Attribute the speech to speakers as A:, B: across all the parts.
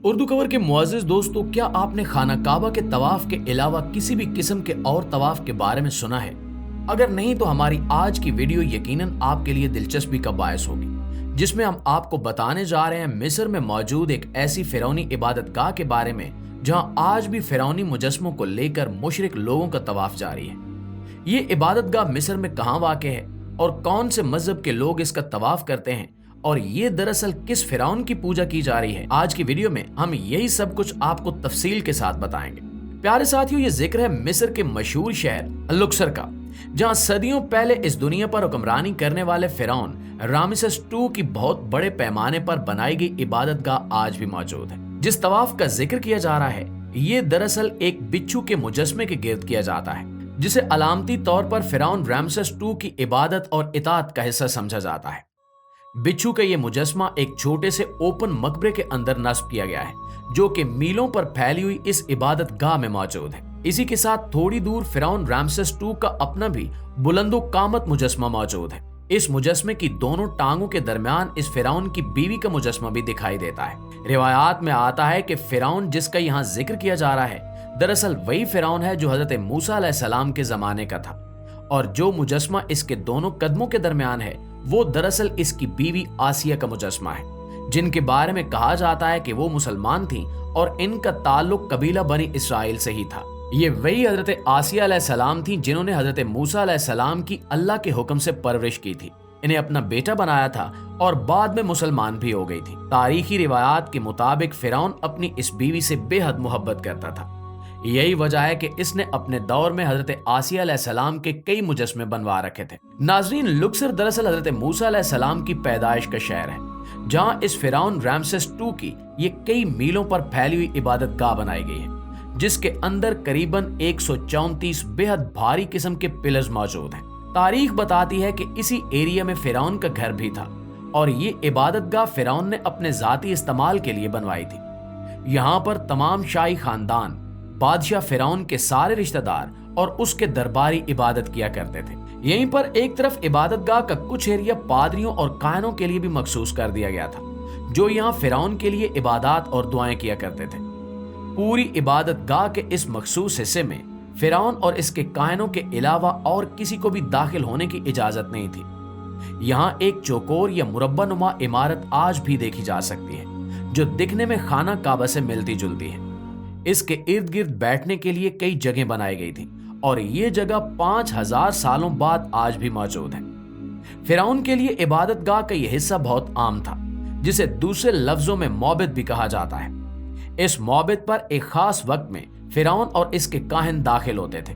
A: Urdu cover के मुअज़्ज़िज़ दोस्तों, क्या आपने खाना काबा के तवाफ के अलावा किसी भी किस्म के और तवाफ के बारे में सुना है? अगर नहीं तो हमारी आज की वीडियो यकीनन आपके लिए दिलचस्पी का बायस होगी, जिसमें हम आपको बताने जा रहे हैं मिस्र में मौजूद एक ऐसी फिरौनी इबादतगाह के बारे में जहां आज भी फिरौनी मुजस्मों को लेकर मुशरिक लोगों का तवाफ जारी है। ये इबादतगाह मिस्र में कहां वाक़ है और कौन से मजहब के लोग इसका तवाफ करते हैं और ये दरअसल किस फिरौन की पूजा की जा रही है, आज की वीडियो में हम यही सब कुछ आपको तफसील के साथ बताएंगे। प्यारे साथियों, ये जिक्र है मिस्र के मशहूर शहर लुक्सर का, जहां सदियों पहले इस दुनिया पर हुक्मरानी करने वाले फिरौन रामेसेस II की बहुत बड़े पैमाने पर बनाई गई इबादतगाह आज भी मौजूद है। जिस तवाफ का जिक्र किया जा रहा है, ये दरअसल एक बिच्छू के मुजस्मे के गिर्द किया जाता है, जिसे अलामती तौर पर फिरौन रामेसेस II की इबादत और इताअत का हिस्सा समझा जाता है। बिच्छू का ये मुजस्मा एक छोटे से ओपन मकबरे के अंदर नस्ब किया गया है, जो कि मीलों पर फैली हुई इस इबादत गाह में मौजूद है। इसी के साथ थोड़ी दूर फिरौन रामेसेस II का अपना भी बुलंदो कामत मुजस्मा मौजूद है। इस मुजस्मे की दोनों टांगों के दरमियान इस फिरौन की बीवी का मुजस्मा भी दिखाई देता है। रिवायात में आता है कि फिरौन जिसका यहाँ जिक्र किया जा रहा है, दरअसल वही फिरौन है जो हजरत मूसा अलैहिस्सलाम के जमाने का था, और जो मुजस्मा इसके दोनों कदमों के दरमियान है वो दरअसल इसकी बीवी आसिया का मुजस्मा है, जिनके बारे में कहा जाता है कि वो मुसलमान थी और इनका ताल्लुक कबीला बनी इसराइल से ही था। ये वही हजरत आसिया अलैहिस्सलाम थी जिन्होंने हजरत मूसा अलैहिस्सलाम की अल्लाह के हुक्म से परवरिश की थी, इन्हें अपना बेटा बनाया था और बाद में मुसलमान भी हो गई थी। तारीखी रिवायात के मुताबिक फिरौन अपनी इस बीवी से बेहद मोहब्बत करता था। यही वजह है कि इसने अपने दौर में हजरत आसिया अलैहिस्सलाम के कई मुजस्मे बनवा रखे थे। नाजरीन, लुक्सर दरअसल हजरत मूसा अलैहिस्सलाम की पैदाइश का शहर है, जहां इस फिरौन रामेसेस II की ये कई मीलों पर फैली हुई इबादत गाह बनाई गई है, जिसके अंदर करीबन 134 बेहद भारी किस्म के पिलर्स मौजूद हैं। तारीख बताती है कि इसी एरिया में फिरौन का घर भी था और ये इबादत गाह फिरौन ने अपने जाती इस्तेमाल के लिए बनवाई थी। यहाँ पर तमाम शाही खानदान, बादशाह, फिरौन के सारे रिश्तेदार और उसके दरबारी इबादत किया करते थे। यहीं पर एक तरफ इबादतगाह का कुछ एरिया पादरियों और काहनों के लिए भी मखसूस कर दिया गया था, जो यहाँ फिरौन के लिए इबादत और दुआएं किया करते थे। पूरी इबादतगाह के इस मखसूस हिस्से में फिरौन और इसके काहनों के अलावा और किसी को भी दाखिल होने की इजाजत नहीं थी। यहाँ एक चौकोर या मुरब्बानुमा इमारत आज भी देखी जा सकती है, जो दिखने में खाना काबा से मिलती जुलती है। इसके इर्द गिर्द बैठने के लिए कई जगह बनाई गई थी और ये जगह 5000 सालों बाद आज भी मौजूद है। फिरौन के लिए इबादतगाह का यह हिस्सा बहुत आम था, जिसे दूसरे लफ्जों में मौबिद भी कहा जाता है। इस मौबिद पर एक खास वक्त में फिरौन और इसके काहिन दाखिल होते थे।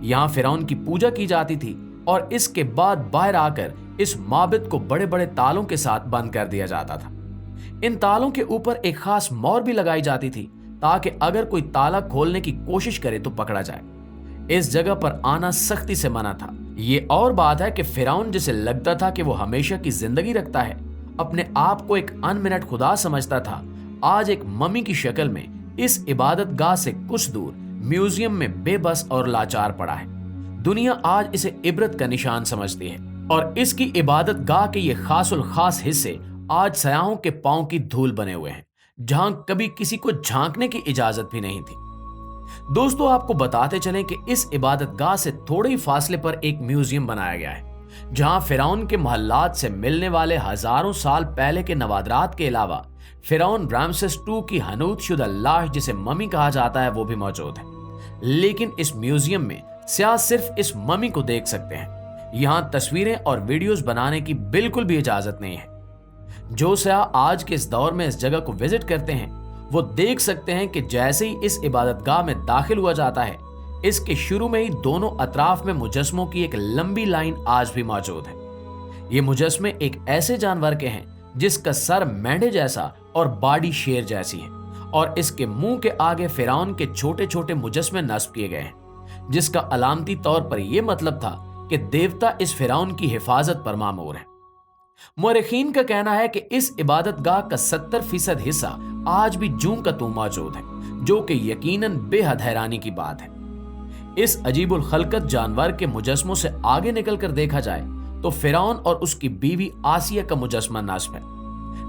A: यहाँ फिरौन की पूजा की जाती थी और इसके बाद बाहर आकर इस मौबिद को बड़े बड़े तालों के साथ बंद कर दिया जाता था। इन तालों के ऊपर एक खास मोहर भी लगाई जाती थी, ताकि अगर कोई ताला खोलने की कोशिश करे तो पकड़ा जाए। इस जगह पर आना सख्ती से मना था। ये और बात है कि फिरौन, जिसे लगता था कि वो हमेशा की जिंदगी रखता है, अपने आप को एक अनमिनट खुदा समझता था, आज एक मम्मी की शक्ल में इस इबादत गाह से कुछ दूर म्यूजियम में बेबस और लाचार पड़ा है। दुनिया आज इसे इबरत का निशान समझती है और इसकी इबादत गाह के ये खासुल खास हिस्से आज सयाहों के पांव की धूल बने हुए हैं, जहां कभी किसी को झांकने की इजाजत भी नहीं थी। दोस्तों, आपको बताते चलें कि इस इबादतगाह से थोड़े ही फासले पर एक म्यूजियम बनाया गया है, जहां फिरौन के महल्लात से मिलने वाले हजारों साल पहले के नवादरात के अलावा फिरौन रामेसेस II की हनूत शुदा लाश, जिसे मम्मी कहा जाता है, वो भी मौजूद है। लेकिन इस म्यूजियम में सियाह सिर्फ इस मम्मी को देख सकते हैं। यहाँ तस्वीरें और वीडियोस बनाने की बिल्कुल भी इजाजत नहीं है। जो सयाह आज के इस दौर में इस जगह को विजिट करते हैं, वो देख सकते हैं कि जैसे ही इस इबादतगाह में दाखिल हुआ जाता है, इसके शुरू में ही दोनों अतराफ में मुजस्मों की एक लंबी लाइन आज भी मौजूद है। ये मुजस्मे एक ऐसे जानवर के हैं जिसका सर मेंढे जैसा और बॉडी शेर जैसी है, और इसके मुंह के आगे फिरौन के छोटे छोटे मुजस्मे नस्ब किए गए हैं, जिसका अलामती तौर पर यह मतलब था कि देवता इस फिरौन की हिफाजत पर मामूर है। मुअर्रिखीन का कहना है कि इस इबादतगाह का 70% हिस्सा आज भी जूं का तू मौजूद है, जो कि यकीनन बेहद हैरानी की बात है। इस अजीबुल खलकत जानवर के मुजस्मों से आगे निकलकर देखा जाए तो फिरौन और उसकी बीवी आसिया का मुजस्मा नस्ब है।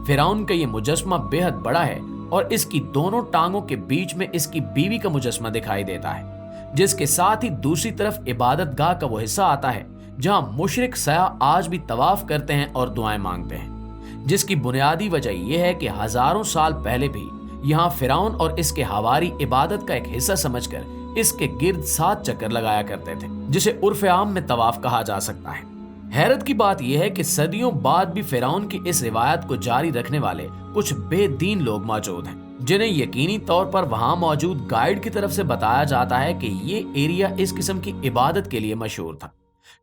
A: फिरौन का ये मुजस्मा बेहद बड़ा है और इसकी दोनों टांगों के बीच में इसकी बीवी का मुजस्समा दिखाई देता है, जिसके साथ ही दूसरी तरफ इबादत गाह का वो हिस्सा आता है जहां मुशरिक सयाह आज भी तवाफ करते हैं और दुआएं मांगते हैं, जिसकी बुनियादी वजह यह है कि हजारों साल पहले भी यहाँ फिरौन और इसके हवारी इबादत का एक हिस्सा समझकर इसके गिर्द 7 चक्कर लगाया करते थे, जिसे उर्फ आम में तवाफ कहा जा सकता है। हैरत की बात यह है कि सदियों बाद भी फिरौन की इस रिवायत को जारी रखने वाले कुछ बेदीन लोग मौजूद हैं, जिन्हें यकीनी तौर पर वहां मौजूद गाइड की तरफ से बताया जाता है कि ये एरिया इस किस्म की इबादत के लिए मशहूर था।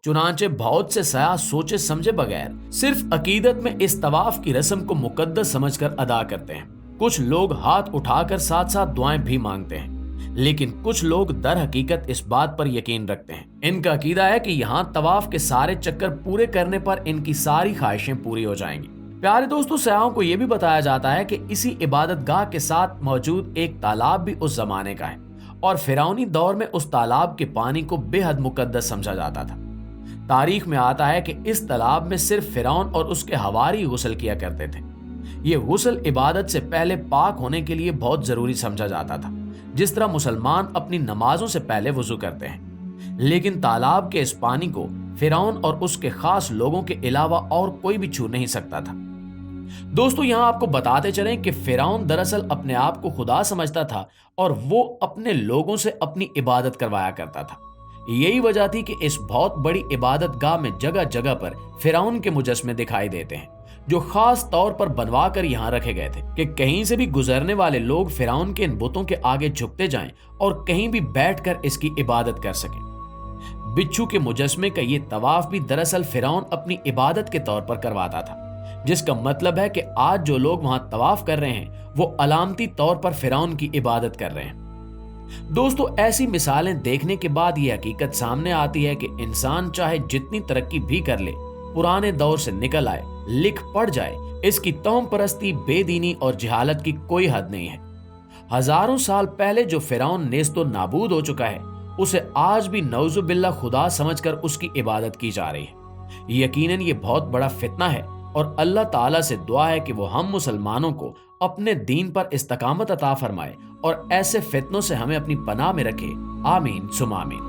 A: चुनांचे बहुत से सयाह सोचे समझे बगैर सिर्फ अकीदत में इस तवाफ की रस्म को मुकद्दस समझकर अदा करते हैं। कुछ लोग हाथ उठाकर साथ साथ दुआएं भी मांगते हैं, लेकिन कुछ लोग दर हकीकत इस बात पर यकीन रखते हैं। इनका अकीदा है कि यहाँ तवाफ के सारे चक्कर पूरे करने पर इनकी सारी ख्वाहिशें पूरी हो जाएंगी। प्यारे दोस्तों, सयाहों को यह भी बताया जाता है कि इसी इबादत गाह के साथ मौजूद एक तालाब भी उस जमाने का है और फिरौनी दौर में उस तालाब के पानी को बेहद मुकद्दस समझा जाता था। तारीख में आता है कि इस तालाब में सिर्फ फिरौन और उसके हवारी गुस्ल किया करते थे। ये गुस्ल इबादत से पहले पाक होने के लिए बहुत जरूरी समझा जाता था, जिस तरह मुसलमान अपनी नमाजों से पहले वुजू करते हैं। लेकिन तालाब के इस पानी को फिरौन और उसके खास लोगों के अलावा और कोई भी छू नहीं सकता था। दोस्तों, यहाँ आपको बताते चलें कि फिरौन दरअसल अपने आप को खुदा समझता था और वो अपने लोगों से अपनी इबादत करवाया करता था। यही वजह थी कि इस बहुत बड़ी इबादत गाह में जगह जगह पर फिरौन के मुजस्समे दिखाई देते हैं, जो खास तौर पर बनवा कर यहाँ रखे गए थे कि कहीं से भी गुजरने वाले लोग फिरौन के इन बुतों के आगे झुकते जाएं और कहीं भी बैठकर इसकी इबादत कर सकें। बिच्छू के मुजस्समे का ये तवाफ भी दरअसल फिरौन अपनी इबादत के तौर पर करवाता था, जिसका मतलब है कि आज जो लोग वहां तवाफ कर रहे हैं वो अलामती तौर पर फिरौन की इबादत कर रहे हैं। दोस्तों, ऐसी मिसालें देखने के बाद यह हकीकत सामने आती है कि इंसान चाहे जितनी तरक्की भी कर ले, पुराने दौर से निकल आए, लिख पढ़ जाए, इसकी तौम परस्ती, बेदीनी और जहालत की कोई हद नहीं है। हजारों साल पहले जो फिरौन नेस्तो नाबूद हो चुका है, उसे आज भी नौजुबिल्ला खुदा समझकर उसकी इबादत की जा रही है। यकीनन ये बहुत बड़ा फितना है और अल्लाह ताला से दुआ है कि वो हम मुसलमानों को अपने दीन पर इस्तकामत अता फरमाए और ऐसे फितनों से हमें अपनी पनाह में रखे। आमीन सुम आमीन।